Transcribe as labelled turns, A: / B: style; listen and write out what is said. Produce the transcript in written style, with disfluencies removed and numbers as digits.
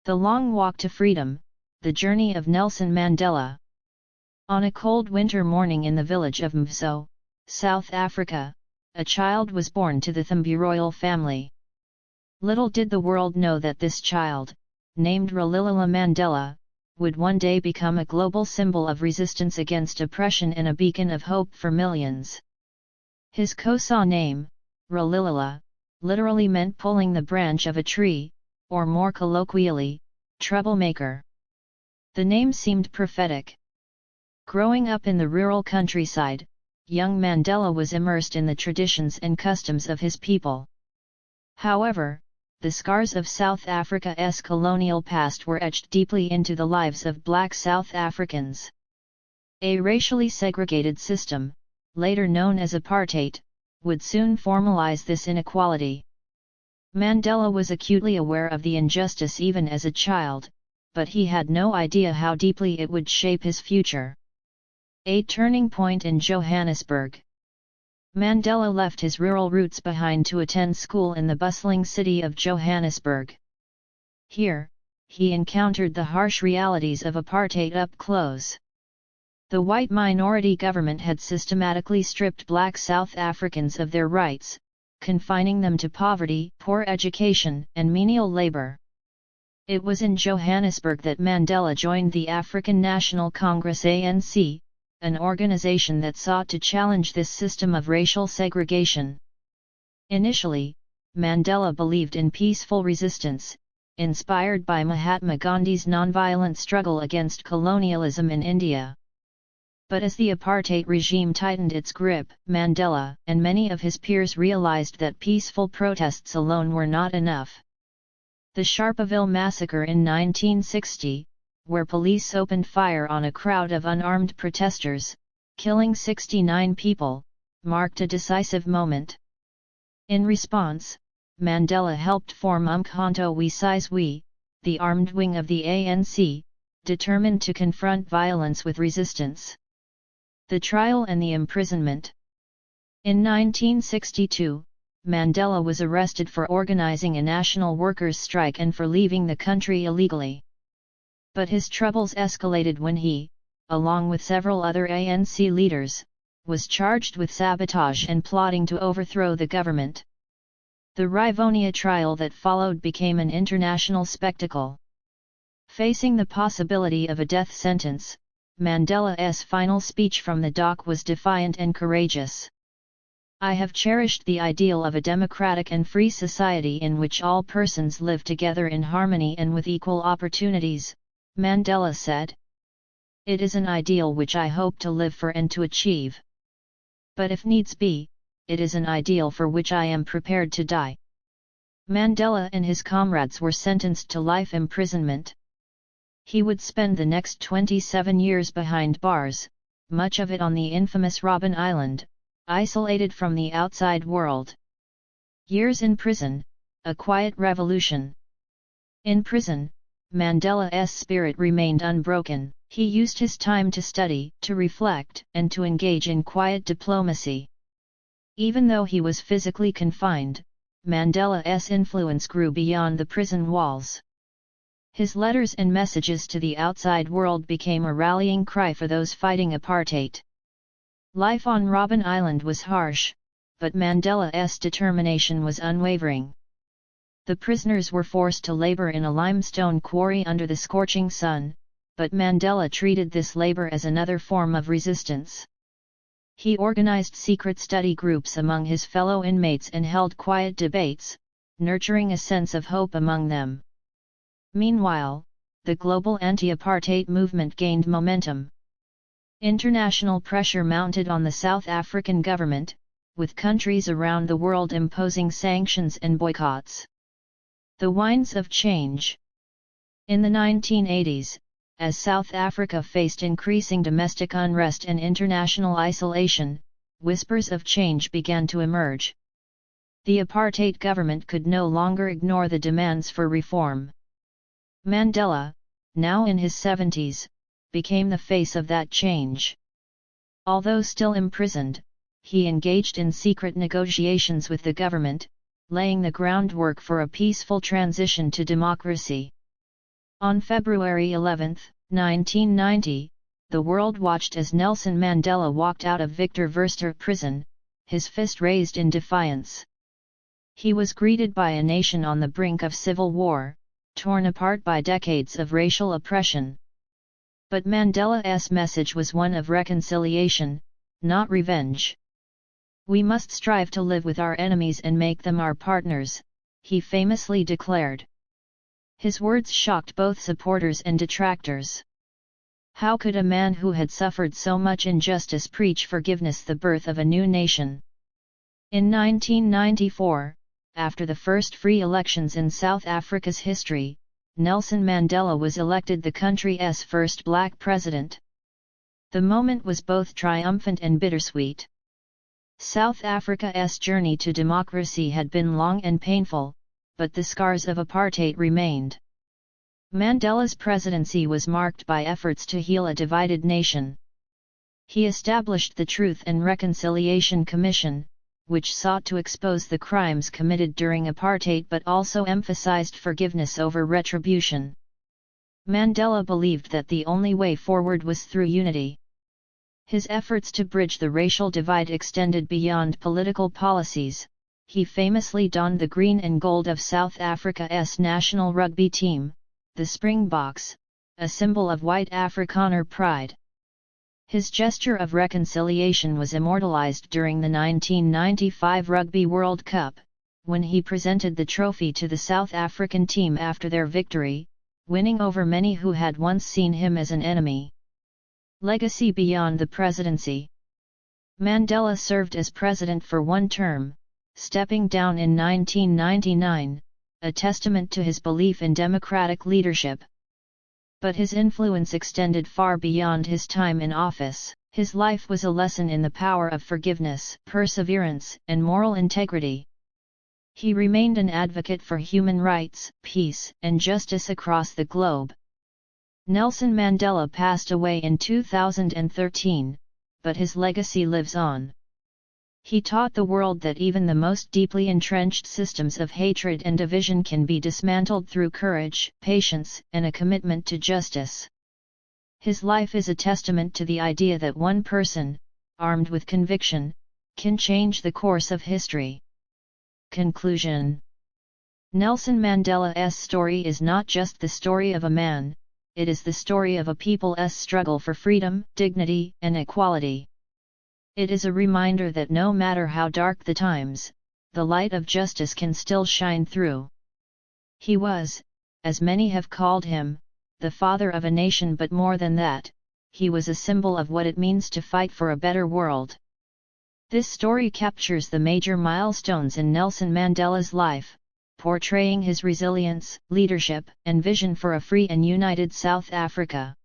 A: The Long Walk to Freedom, The Journey of Nelson Mandela. On a cold winter morning in the village of Mvezo, South Africa, a child was born to the Thembi royal family. Little did the world know that this child, named Rolihlahla Mandela, would one day become a global symbol of resistance against oppression and a beacon of hope for millions. His Xhosa name, Rolihlahla, literally meant pulling the branch of a tree, or more colloquially, troublemaker. The name seemed prophetic. Growing up in the rural countryside, young Mandela was immersed in the traditions and customs of his people. However, the scars of South Africa's colonial past were etched deeply into the lives of black South Africans. A racially segregated system, later known as apartheid, would soon formalize this inequality. Mandela was acutely aware of the injustice even as a child, but he had no idea how deeply it would shape his future. A turning point in Johannesburg. Mandela left his rural roots behind to attend school in the bustling city of Johannesburg. Here, he encountered the harsh realities of apartheid up close. The white minority government had systematically stripped black South Africans of their rights, confining them to poverty, poor education, and menial labor. It was in Johannesburg that Mandela joined the African National Congress (ANC), an organization that sought to challenge this system of racial segregation. Initially, Mandela believed in peaceful resistance, inspired by Mahatma Gandhi's nonviolent struggle against colonialism in India. But as the apartheid regime tightened its grip, Mandela and many of his peers realized that peaceful protests alone were not enough. The Sharpeville massacre in 1960, where police opened fire on a crowd of unarmed protesters, killing 69 people, marked a decisive moment. In response, Mandela helped form Umkhonto we Sizwe, the armed wing of the ANC, determined to confront violence with resistance. The trial and the imprisonment. In 1962, Mandela was arrested for organizing a national workers' strike and for leaving the country illegally. But his troubles escalated when he, along with several other ANC leaders, was charged with sabotage and plotting to overthrow the government. The Rivonia trial that followed became an international spectacle. Facing the possibility of a death sentence, Mandela's final speech from the dock was defiant and courageous. "I have cherished the ideal of a democratic and free society in which all persons live together in harmony and with equal opportunities," Mandela said. "It is an ideal which I hope to live for and to achieve. But if needs be, it is an ideal for which I am prepared to die." Mandela and his comrades were sentenced to life imprisonment. He would spend the next 27 years behind bars, much of it on the infamous Robben Island, isolated from the outside world. Years in prison, a quiet revolution. In prison, Mandela's spirit remained unbroken. He used his time to study, to reflect, and to engage in quiet diplomacy. Even though he was physically confined, Mandela's influence grew beyond the prison walls. His letters and messages to the outside world became a rallying cry for those fighting apartheid. Life on Robben Island was harsh, but Mandela's determination was unwavering. The prisoners were forced to labor in a limestone quarry under the scorching sun, but Mandela treated this labor as another form of resistance. He organized secret study groups among his fellow inmates and held quiet debates, nurturing a sense of hope among them. Meanwhile, the global anti-apartheid movement gained momentum. International pressure mounted on the South African government, with countries around the world imposing sanctions and boycotts. The winds of change. In the 1980s, as South Africa faced increasing domestic unrest and international isolation, whispers of change began to emerge. The apartheid government could no longer ignore the demands for reform. Mandela, now in his 70s, became the face of that change. Although still imprisoned, he engaged in secret negotiations with the government, laying the groundwork for a peaceful transition to democracy. On February 11, 1990, the world watched as Nelson Mandela walked out of Victor Verster prison, his fist raised in defiance. He was greeted by a nation on the brink of civil war, torn apart by decades of racial oppression. But Mandela's message was one of reconciliation, not revenge. "We must strive to live with our enemies and make them our partners," he famously declared. His words shocked both supporters and detractors. How could a man who had suffered so much injustice preach forgiveness, the birth of a new nation? In 1994, after the first free elections in South Africa's history, Nelson Mandela was elected the country's first black president. The moment was both triumphant and bittersweet. South Africa's journey to democracy had been long and painful, but the scars of apartheid remained. Mandela's presidency was marked by efforts to heal a divided nation. He established the Truth and Reconciliation Commission, which sought to expose the crimes committed during apartheid but also emphasized forgiveness over retribution. Mandela believed that the only way forward was through unity. His efforts to bridge the racial divide extended beyond political policies. He famously donned the green and gold of South Africa's national rugby team, the Springboks, a symbol of white Afrikaner pride. His gesture of reconciliation was immortalized during the 1995 Rugby World Cup, when he presented the trophy to the South African team after their victory, winning over many who had once seen him as an enemy. Legacy beyond the presidency. Mandela served as president for one term, stepping down in 1999, a testament to his belief in democratic leadership. But his influence extended far beyond his time in office. His life was a lesson in the power of forgiveness, perseverance, and moral integrity. He remained an advocate for human rights, peace, and justice across the globe. Nelson Mandela passed away in 2013, but his legacy lives on. He taught the world that even the most deeply entrenched systems of hatred and division can be dismantled through courage, patience, and a commitment to justice. His life is a testament to the idea that one person, armed with conviction, can change the course of history. Conclusion. Nelson Mandela's story is not just the story of a man, it is the story of a people's struggle for freedom, dignity, and equality. It is a reminder that no matter how dark the times, the light of justice can still shine through. He was, as many have called him, the father of a nation, but more than that, he was a symbol of what it means to fight for a better world. This story captures the major milestones in Nelson Mandela's life, portraying his resilience, leadership, and vision for a free and united South Africa.